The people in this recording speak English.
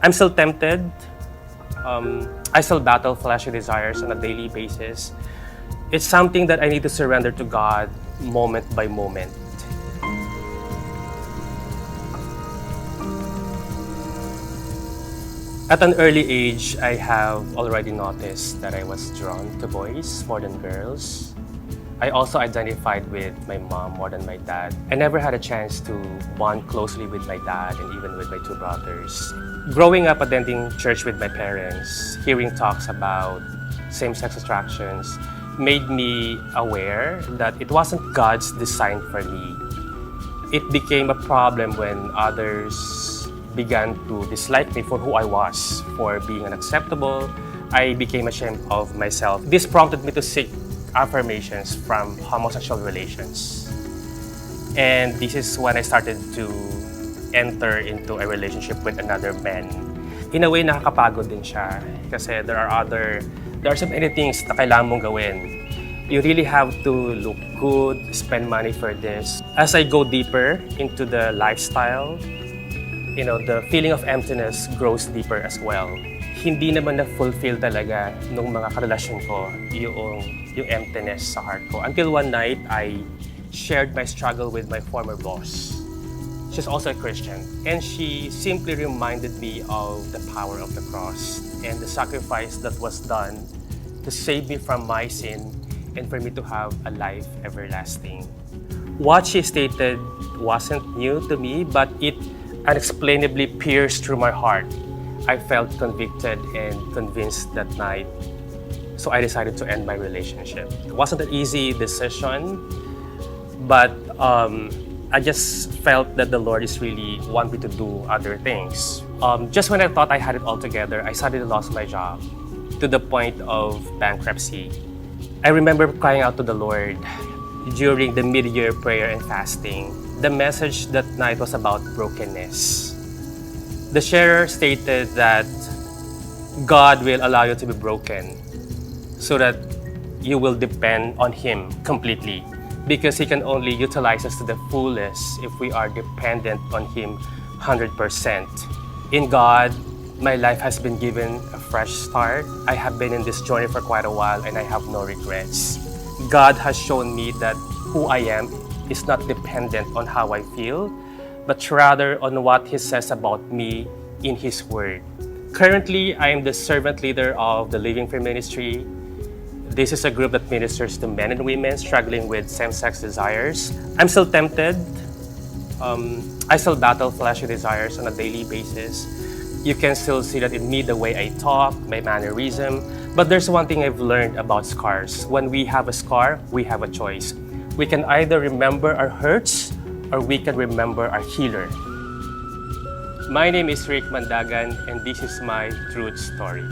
I'm still tempted. I still battle fleshly desires on a daily basis. It's something that I need to surrender to God moment by moment. At an early age, I have already noticed that I was drawn to boys more than girls. I also identified with my mom more than my dad. I never had a chance to bond closely with my dad and even with my two brothers. Growing up attending church with my parents, hearing talks about same-sex attractions made me aware that it wasn't God's design for me. It became a problem when others began to dislike me for who I was, for being unacceptable. I became ashamed of myself. This prompted me to seek affirmations from homosexual relations. And this is when I started to enter into a relationship with another man. In a way, nakakapagod din siya kasi there are so many things na kailangan mong gawin. You really have to look good, spend money for this. As I go deeper into the lifestyle, the feeling of emptiness grows deeper as well. Hindi naman na-fulfill talaga nung mga karelasyon ko yung emptiness sa heart ko. Until one night, I shared my struggle with my former boss. She's also a Christian. And she simply reminded me of the power of the cross and the sacrifice that was done to save me from my sin and for me to have a life everlasting. What she stated wasn't new to me, but it unexplainably pierced through my heart. I felt convicted and convinced that night, so I decided to end my relationship. It wasn't an easy decision, but I just felt that the Lord is really want me to do other things. Just when I thought I had it all together, I suddenly lost my job to the point of bankruptcy. I remember crying out to the Lord during the mid-year prayer and fasting. The message that night was about brokenness. The sharer stated that God will allow you to be broken so that you will depend on Him completely, because He can only utilize us to the fullest if we are dependent on Him 100%. In God, my life has been given a fresh start. I have been in this journey for quite a while and I have no regrets. God has shown me that who I am is not dependent on how I feel, but rather on what He says about me in His Word. Currently, I am the servant leader of the Living Free Ministry. This is a group that ministers to men and women struggling with same-sex desires. I'm still tempted. I still battle fleshly desires on a daily basis. You can still see that in me, the way I talk, my mannerism. But there's one thing I've learned about scars. When we have a scar, we have a choice. We can either remember our hurts or we can remember our healer. My name is Rick Mandagan and this is my truth story.